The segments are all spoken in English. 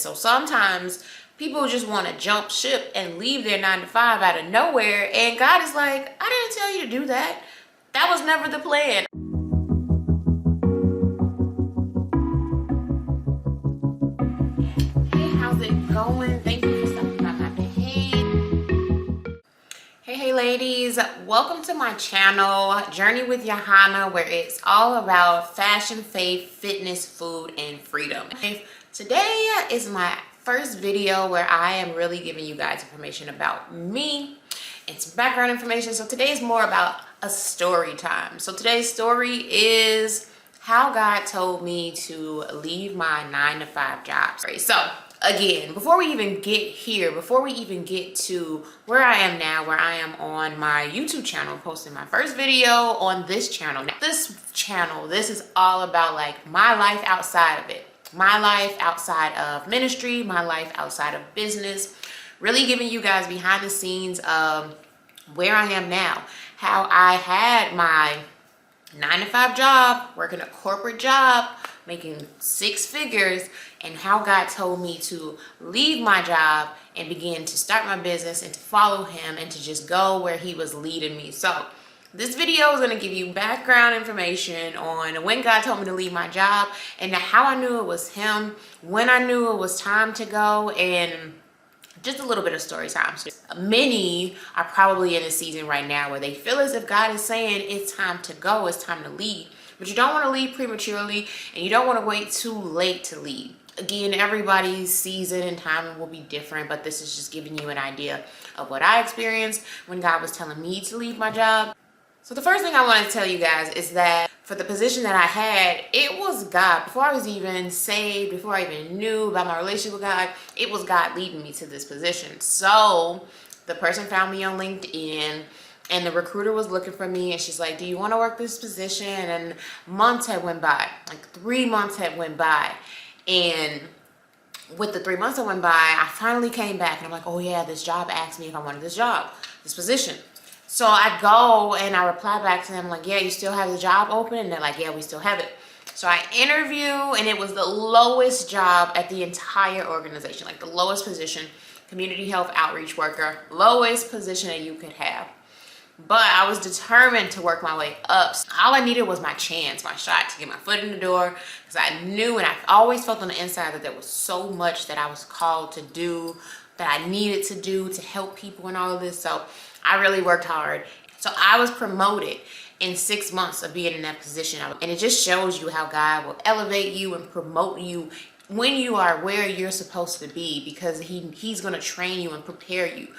So sometimes people just want to jump ship and leave their 9 to 5 out of nowhere, and God is like, I didn't tell you to do that. That was never the plan. Hey, how's it going? Thank you for stopping by my page. Hey ladies, welcome to my channel, Journey with Johanna, where it's all about fashion, faith, fitness, food, and freedom. Today is my first video where I am really giving you guys information about me and some background information. So today is more about a story time. So today's story is how God told me to leave my 9 to 5 job. So again, before we even get here, before we even get to where I am now, where I am on my YouTube channel, posting my first video on this channel. Now, this is all about like my life outside of it. My life outside of ministry, my life outside of business, really giving you guys behind the scenes of where I am now, how I had my 9 to 5 job, working a corporate job, making 6 figures, and how God told me to leave my job and begin to start my business and to follow him and to just go where he was leading me. So this video is going to give you background information on when God told me to leave my job and how I knew it was him, when I knew it was time to go, and just a little bit of story time. So many are probably in a season right now where they feel as if God is saying it's time to go, it's time to leave. But you don't want to leave prematurely and you don't want to wait too late to leave. Again, everybody's season and timing will be different, but this is just giving you an idea of what I experienced when God was telling me to leave my job. So the first thing I want to tell you guys is that for the position that I had, it was God. Before I was even saved, before I even knew about my relationship with God, it was God leading me to this position. So the person found me on LinkedIn and the recruiter was looking for me, and she's like, do you want to work this position? And months had went by, like 3 months had went by. And with the 3 months that went by, I finally came back and I'm like, oh yeah, this job asked me if I wanted this job, this position. So I go and I reply back to them like, yeah, you still have the job open? And they're like, yeah, we still have it. So I interview, and it was the lowest job at the entire organization, like the lowest position, community health outreach worker, lowest position that you could have. But I was determined to work my way up. So all I needed was my chance, my shot to get my foot in the door, because I knew and I always felt on the inside that there was so much that I was called to do, that I needed to do to help people and all of this. So I really worked hard. So I was promoted in 6 months of being in that position. And it just shows you how God will elevate you and promote you when you are where you're supposed to be, because he's going to train you and prepare you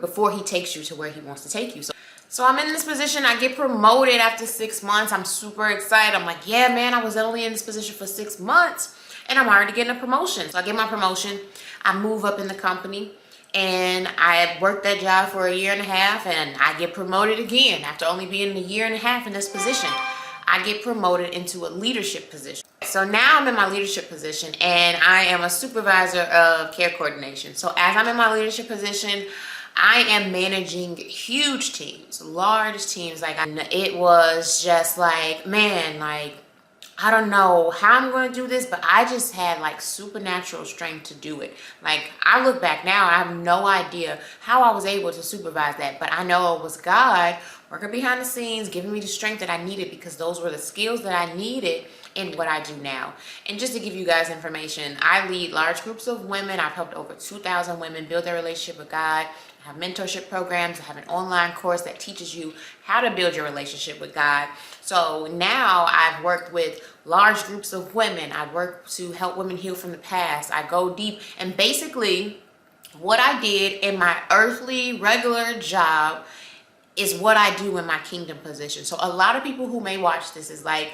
before he takes you to where he wants to take you. So I'm in this position. I get promoted after 6 months. I'm super excited. I'm like, yeah, man, I was only in this position for 6 months and I'm already getting a promotion. So I get my promotion. I move up in the company. And I had worked that job for 1.5 years, and I get promoted again after only being 1.5 years in this position. I get promoted into a leadership position. So now I'm in my leadership position, and I am a supervisor of care coordination. So as I'm in my leadership position, I am managing huge teams, large teams. Like it was just like, man, like, I don't know how I'm going to do this, but I just had like supernatural strength to do it. Like I look back now, I have no idea how I was able to supervise that, but I know it was God working behind the scenes, giving me the strength that I needed, because those were the skills that I needed in what I do now. And just to give you guys information, I lead large groups of women. I've helped over 2,000 women build their relationship with God. I have mentorship programs. I have an online course that teaches you how to build your relationship with God. So now I've worked with large groups of women. I work to help women heal from the past. I go deep, and basically what I did in my earthly regular job is what I do in my kingdom position. So a lot of people who may watch this is like,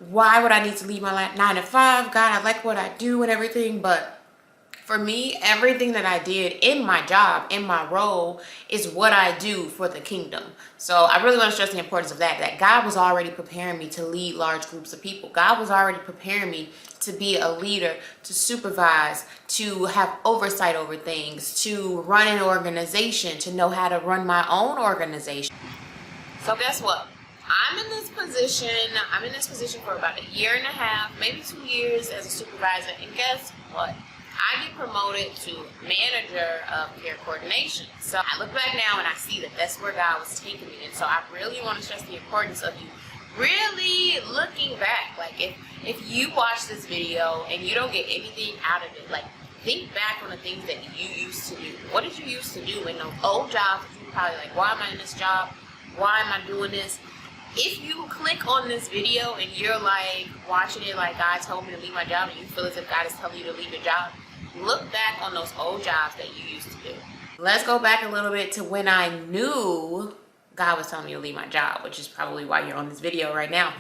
why would I need to leave my 9 to 5? God, I like what I do and everything, but for me, everything that I did in my job, in my role, is what I do for the kingdom. So I really want to stress the importance of that God was already preparing me to lead large groups of people. God was already preparing me to be a leader, to supervise, to have oversight over things, to run an organization, to know how to run my own organization. So guess what? I'm in this position for about 1.5 years, maybe 2 years as a supervisor. And guess what? I get promoted to manager of care coordination. So I look back now and I see that that's where God was taking me. And so I really want to stress the importance of you really looking back. Like if you watch this video and you don't get anything out of it, like think back on the things that you used to do. What did you used to do in those old jobs that you were probably like, why am I in this job? Why am I doing this? If you click on this video and you're like watching it like God told me to leave my job and you feel as if God is telling you to leave your job, look back on those old jobs that you used to do. Let's go back a little bit to when I knew God was telling me to leave my job, which is probably why you're on this video right now.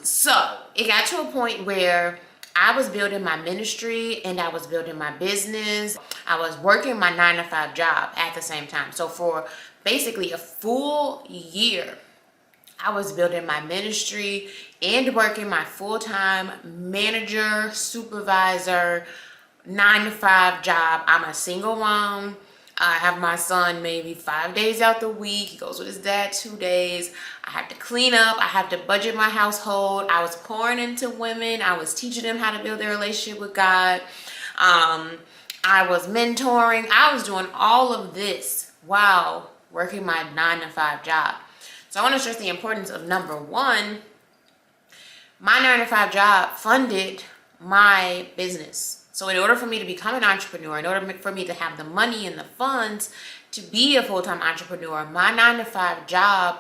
So it got to a point where I was building my ministry and I was building my business. I was working my 9-to-5 job at the same time. So for basically a full year, I was building my ministry and working my full-time manager, supervisor, 9-to-5 job. I'm a single mom. I have my son maybe 5 days out the week. He goes with his dad 2 days. I have to clean up. I have to budget my household. I was pouring into women. I was teaching them how to build their relationship with God. I was mentoring. I was doing all of this while working my 9-to-5 job. So I want to stress the importance of number one, my 9-to-5 job funded my business. So in order for me to become an entrepreneur, in order for me to have the money and the funds to be a full-time entrepreneur, my 9-to-5 job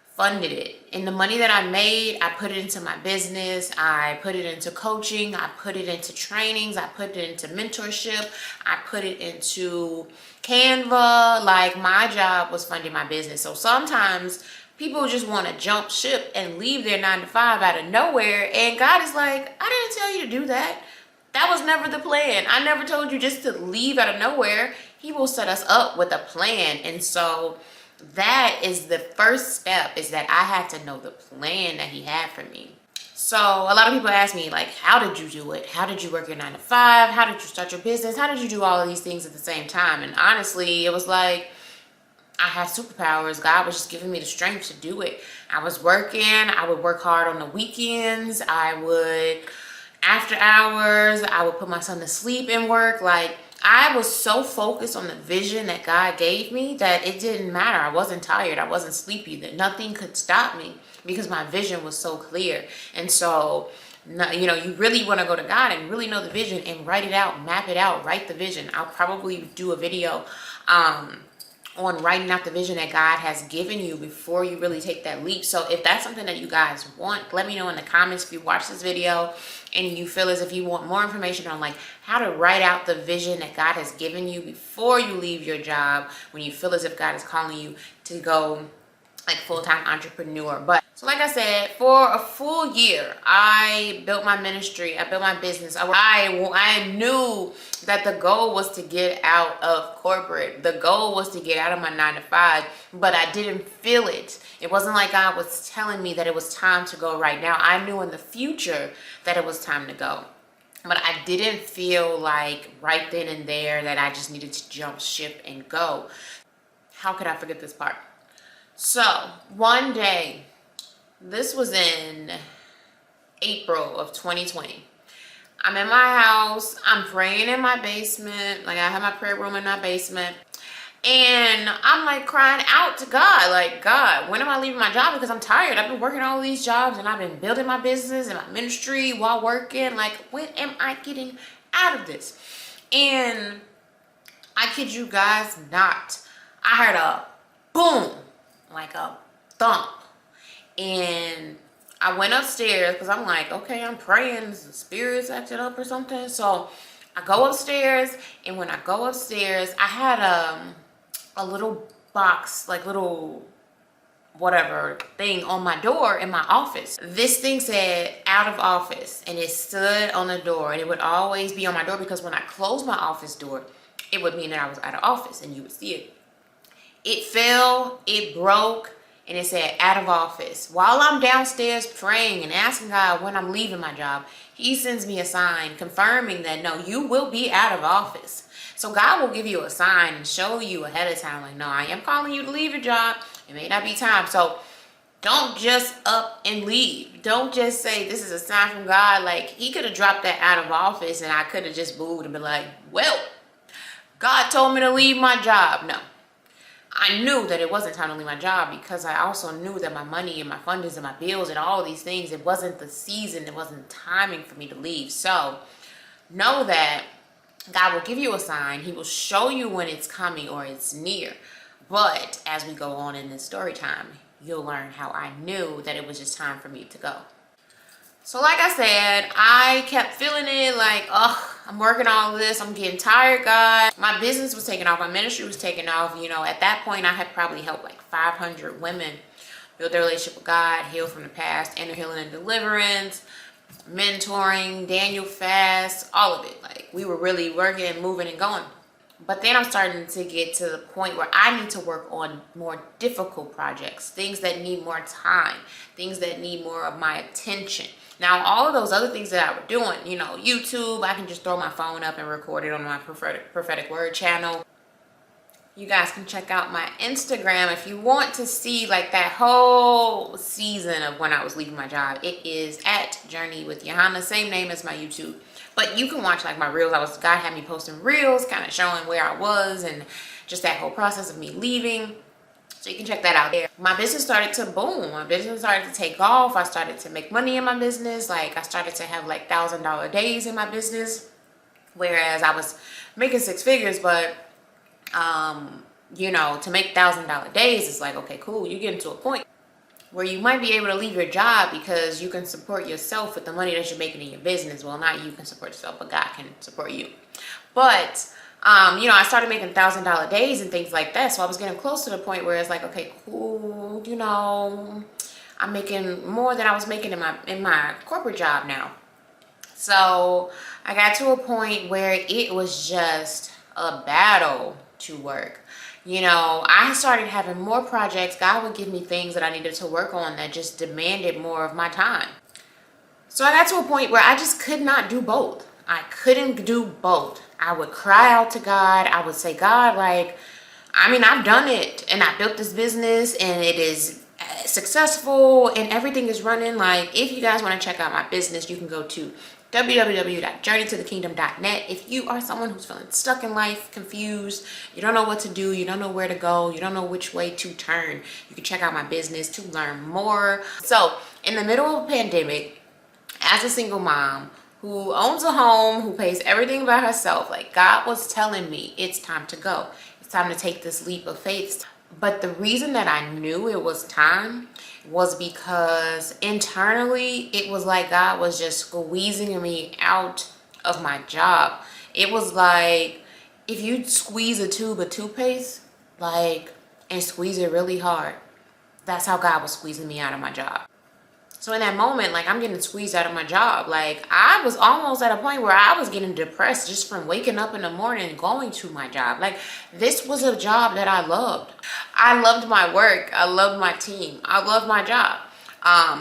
funded it. And the money that I made, I put it into my business. I put it into coaching. I put it into trainings. I put it into mentorship. I put it into Canva. Like, my job was funding my business. So sometimes people just want to jump ship and leave their 9-to-5 out of nowhere. And God is like, I didn't tell you to do that. That was never the plan. I never told you just to leave out of nowhere. He will set us up with a plan. And so that is the first step, is that I had to know the plan that he had for me. So a lot of people ask me, like, how did you do it? How did you work your 9-to-5? How did you start your business? How did you do all of these things at the same time? And honestly, it was like I had superpowers. God was just giving me the strength to do it. I was working. I would work hard on the weekends. I would, after hours, I would put my son to sleep and work. Like, I was so focused on the vision that God gave me that it didn't matter. I wasn't tired. I wasn't sleepy. That nothing could stop me because my vision was so clear. And so, you know, you really want to go to God and really know the vision and write it out, map it out, write the vision. I'll probably do a video on writing out the vision that God has given you before you really take that leap. So if that's something that you guys want, let me know in the comments if you watch this video and you feel as if you want more information on like how to write out the vision that God has given you before you leave your job, when you feel as if God is calling you to go like full-time entrepreneur. But so like I said, for a full year, I built my ministry, I built my business. I knew that the goal was to get out of corporate. The goal was to get out of my 9-to-5, but I didn't feel it. It wasn't like God was telling me that it was time to go right now. I knew in the future that it was time to go. But I didn't feel like right then and there that I just needed to jump ship and go. How could I forget this part? So one day, this was in April of 2020. I'm in my house. I'm praying in my basement. Like, I have my prayer room in my basement. And I'm like crying out to God, like, God, when am I leaving my job? Because I'm tired. I've been working all these jobs and I've been building my business and my ministry while working. Like, when am I getting out of this? And I kid you guys not, I heard a boom, like a thump. And I went upstairs because I'm like, okay, I'm praying, the spirit's acting up or something. So I go upstairs, and when I go upstairs, I had a little box, like little whatever thing on my door in my office. This thing said out of office, and it stood on the door, and it would always be on my door because when I closed my office door, it would mean that I was out of office and you would see it. It fell, it broke, and it said out of office. While I'm downstairs praying and asking God when I'm leaving my job, he sends me a sign confirming that no, you will be out of office. So God will give you a sign and show you ahead of time, like, no, I am calling you to leave your job. It may not be time. So Don't just up and leave. Don't just say this is a sign from God. Like, he could have dropped that out of office and I could have just moved and been like, well, God told me to leave my job. No. I knew that it wasn't time to leave my job because I also knew that my money and my fundings and my bills and all of these things, it wasn't the season, it wasn't timing for me to leave. So know that God will give you a sign. He will show you when it's coming or it's near. But as we go on in this story time, you'll learn how I knew that it was just time for me to go. So like I said, I kept feeling it like, oh, I'm working all of this. I'm getting tired, God. My business was taking off. My ministry was taking off. You know, at that point, I had probably helped like 500 women build their relationship with God, heal from the past, inner healing and deliverance, mentoring, Daniel fast, all of it. Like, we were really working, moving and going. But then I'm starting to get to the point where I need to work on more difficult projects, things that need more time, things that need more of my attention. Now, all of those other things that I was doing, you know, YouTube, I can just throw my phone up and record it on my prophetic word channel. You guys can check out my Instagram if you want to see like that whole season of when I was leaving my job. It is at Journey with Johanna, same name as my YouTube. But you can watch like my reels. God had me posting reels, kind of showing where I was and just that whole process of me leaving. So you can check that out there. My business started to boom. My business started to take off. I started to make money in my business. Like, I started to have like $1,000 days in my business, whereas I was making 6 figures. But you know, to make $1,000 days, it's like, okay, cool. You get into a point where you might be able to leave your job because you can support yourself with the money that you're making in your business. Well, not you can support yourself, but God can support you. But, you know, I started making $1,000 days and things like that. So I was getting close to the point where it's like, okay, cool. You know, I'm making more than I was making in my corporate job now. So I got to a point where it was just a battle to work. You know, I started having more projects. God would give me things that I needed to work on that just demanded more of my time. So I got to a point where I just could not do both. I couldn't do both. I would cry out to God. I would say, God, like, I mean, I've done it and I built this business and it is successful and everything is running. Like, if you guys want to check out my business, you can go to www.journeytothekingdom.net. If you are someone who's feeling stuck in life, confused, you don't know what to do, you don't know where to go, you don't know which way to turn, you can check out my business to learn more. So in the middle of a pandemic, as a single mom who owns a home, who pays everything by herself, like, God was telling me it's time to go. It's time to take this leap of faith. But the reason that I knew it was time was because internally it was like God was just squeezing me out of my job. It was like if you squeeze a tube of toothpaste, like, and squeeze it really hard, that's how God was squeezing me out of my job. So in that moment, like, I'm getting squeezed out of my job. Like, I was almost at a point where I was getting depressed just from waking up in the morning and going to my job. Like, this was a job that I loved. I loved my work. I loved my team. I loved my job.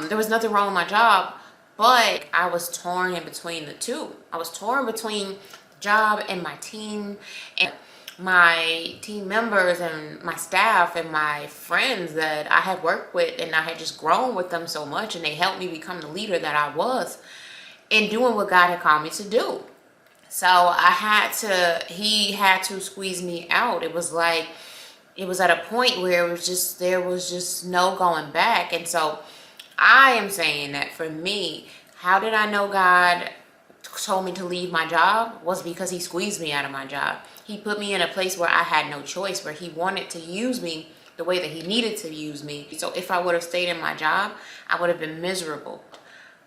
There was nothing wrong with my job, but I was torn in between the two. I was torn between the job and my team and my team members and my staff and my friends that I had worked with, and I had just grown with them so much, and they helped me become the leader that I was in doing what God had called me to do. So he had to squeeze me out. It was like, it was at a point where there was just no going back. And so I am saying that for me, how did I know God told me to leave my job? Was because he squeezed me out of my job. He put me in a place where I had no choice, where he wanted to use me the way that he needed to use me. So if I would have stayed in my job, I would have been miserable.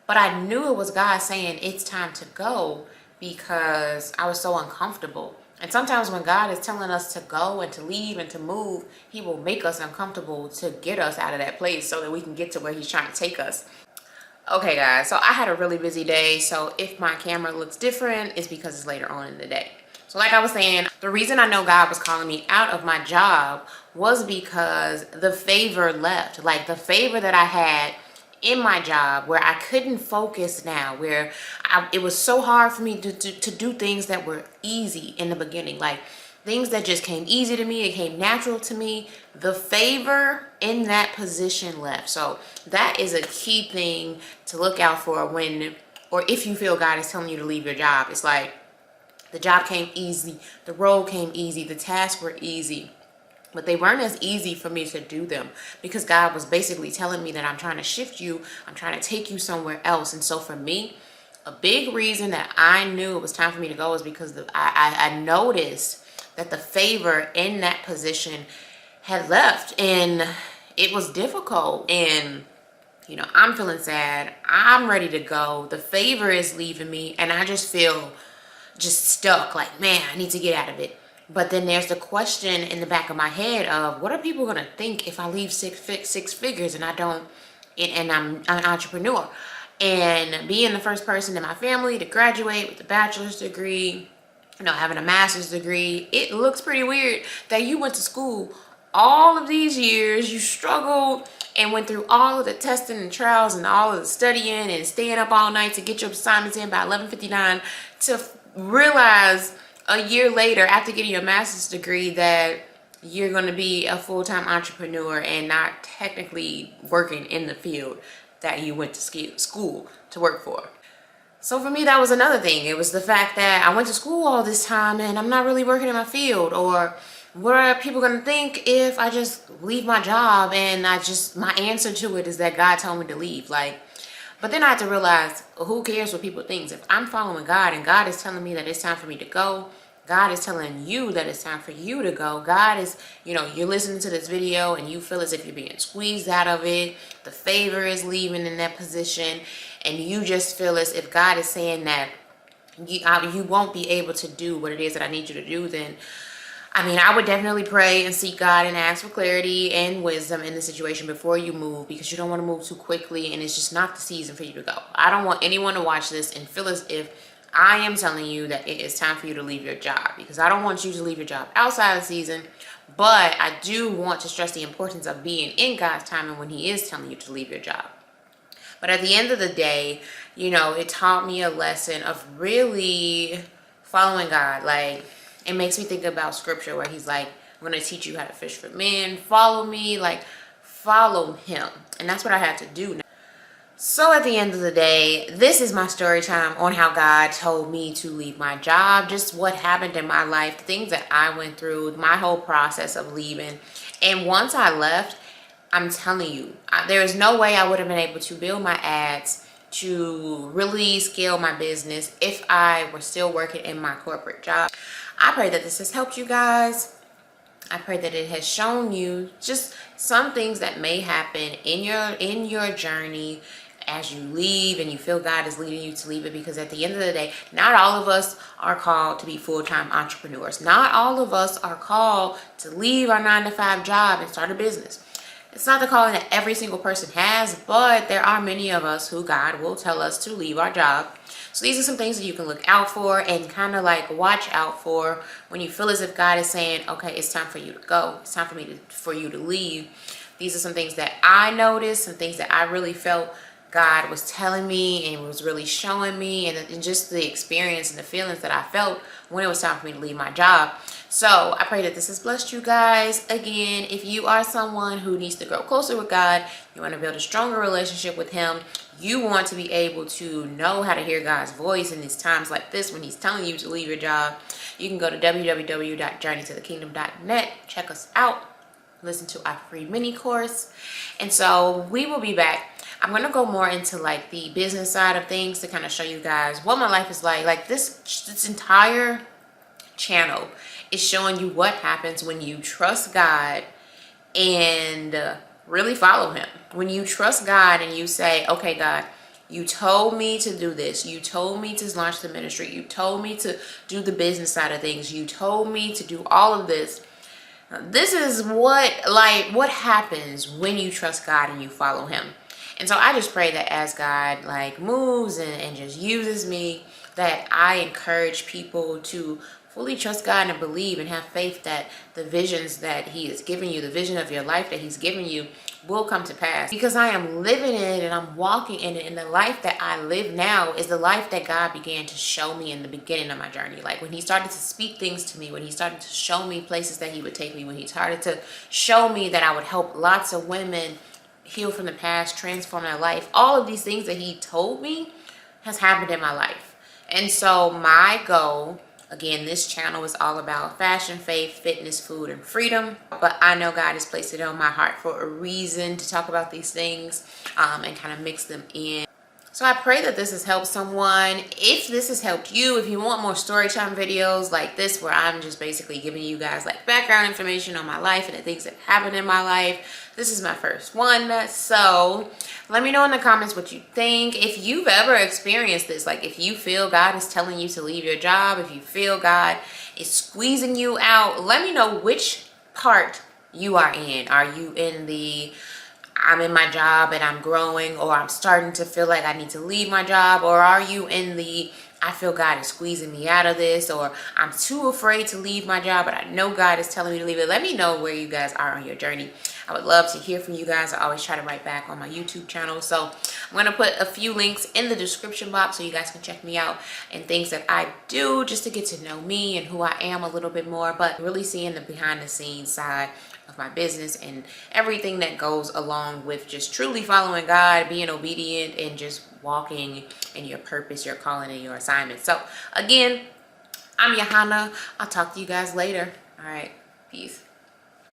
But I knew it was God saying it's time to go because I was so uncomfortable. And sometimes when God is telling us to go and to leave and to move, he will make us uncomfortable to get us out of that place so that we can get to where he's trying to take us. Okay, guys, so I had a really busy day. So if my camera looks different, it's because it's later on in the day. So like I was saying, the reason I know God was calling me out of my job was because the favor left. Like, the favor that I had in my job, where I couldn't focus now, it was so hard for me to do things that were easy in the beginning. Like, things that just came easy to me, it came natural to me, the favor in that position left. So that is a key thing to look out for when, or if you feel God is telling you to leave your job. It's like the job came easy, the role came easy, the tasks were easy, but they weren't as easy for me to do them because God was basically telling me that I'm trying to shift you, I'm trying to take you somewhere else. And so for me, a big reason that I knew it was time for me to go is because I noticed that the favor in that position had left, and it was difficult. And you know, I'm feeling sad, I'm ready to go, the favor is leaving me, and I just feel just stuck, like, man, I need to get out of it. But then there's the question in the back of my head of, what are people gonna think if I leave six figures and I don't, and I'm an entrepreneur? And being the first person in my family to graduate with a bachelor's degree, you know, having a master's degree, it looks pretty weird that you went to school all of these years, you struggled and went through all of the testing and trials and all of the studying and staying up all night to get your assignments in by 11:59, to realize a year later after getting your master's degree that you're going to be a full-time entrepreneur and not technically working in the field that you went to school to work for. So for me, that was another thing. It was the fact that I went to school all this time and I'm not really working in my field. Or what are people going to think if I just leave my job and my answer to it is that God told me to leave? But then I had to realize, who cares what people think? If I'm following God and God is telling me that it's time for me to go, God is telling you that it's time for you to go. God is, you know, you're listening to this video and you feel as if you're being squeezed out of it. The favor is leaving in that position. And you just feel as if God is saying that you won't be able to do what it is that I need you to do. Then, I mean, I would definitely pray and seek God and ask for clarity and wisdom in the situation before you move, because you don't want to move too quickly and it's just not the season for you to go. I don't want anyone to watch this and feel as if I am telling you that it is time for you to leave your job, because I don't want you to leave your job outside of the season. But I do want to stress the importance of being in God's timing when He is telling you to leave your job. But at the end of the day, you know, it taught me a lesson of really following God. Like, it makes me think about scripture where He's like, I'm going to teach you how to fish for men. Follow me, like, follow Him. And that's what I had to do now. So at the end of the day, this is my story time on how God told me to leave my job, just what happened in my life, the things that I went through, my whole process of leaving. And once I left, I'm telling you, there is no way I would have been able to build my ads, to really scale my business if I were still working in my corporate job. I pray that this has helped you guys. I pray that it has shown you just some things that may happen in your journey as you leave and you feel God is leading you to leave it. Because at the end of the day, not all of us are called to be full-time entrepreneurs. Not all of us are called to leave our 9-to-5 job and start a business. It's not the calling that every single person has, but there are many of us who God will tell us to leave our job. So these are some things that you can look out for and kind of like watch out for when you feel as if God is saying, okay, it's time for you to go. It's time for you to leave. These are some things that I noticed, some things that I really felt God was telling me and was really showing me, and just the experience and the feelings that I felt when it was time for me to leave my job. So I pray that this has blessed you guys. Again, if you are someone who needs to grow closer with God, you want to build a stronger relationship with Him, you want to be able to know how to hear God's voice in these times like this when He's telling you to leave your job, you can go to www.journeytothekingdom.net, check us out, listen to our free mini course. And so we will be back. I'm going to go more into like the business side of things to kind of show you guys what my life is like. Like this entire channel is showing you what happens when you trust God and really follow Him. When you trust God and you say, okay, God, you told me to do this. You told me to launch the ministry. You told me to do the business side of things. You told me to do all of this. This is what happens when you trust God and you follow Him. And so I just pray that as God like moves and just uses me that I encourage people to fully trust God and believe and have faith that the visions that he is giving you, the vision of your life that he's giving you, will come to pass. Because I am living it and I'm walking in it, and the life that I live now is the life that God began to show me in the beginning of my journey. Like when he started to speak things to me, when he started to show me places that he would take me, when he started to show me that I would help lots of women heal from the past, transform their life, all of these things that he told me has happened in my life. And so my goal, again, this channel is all about fashion, faith, fitness, food, and freedom. But I know God has placed it on my heart for a reason to talk about these things and kind of mix them in. So I pray that this has helped someone. If this has helped you, if you want more story time videos like this, where I'm just basically giving you guys like background information on my life and the things that happened in my life, this is my first one. So let me know in the comments what you think. If you've ever experienced this, like if you feel God is telling you to leave your job, if you feel God is squeezing you out, let me know which part you are in. Are you in the I'm in my job and I'm growing, or I'm starting to feel like I need to leave my job? Or are you in the I feel God is squeezing me out of this, or I'm too afraid to leave my job but I know God is telling me to leave it? Let me know where you guys are on your journey. I would love to hear from you guys. I always try to write back on my YouTube channel, so I'm going to put a few links in the description box so you guys can check me out and things that I do, just to get to know me and who I am a little bit more, but really seeing the behind the scenes side of my business and everything that goes along with just truly following God, being obedient, and just walking in your purpose, your calling, and your assignment. So again, I'm Johanna. I'll talk to you guys later. All right, peace.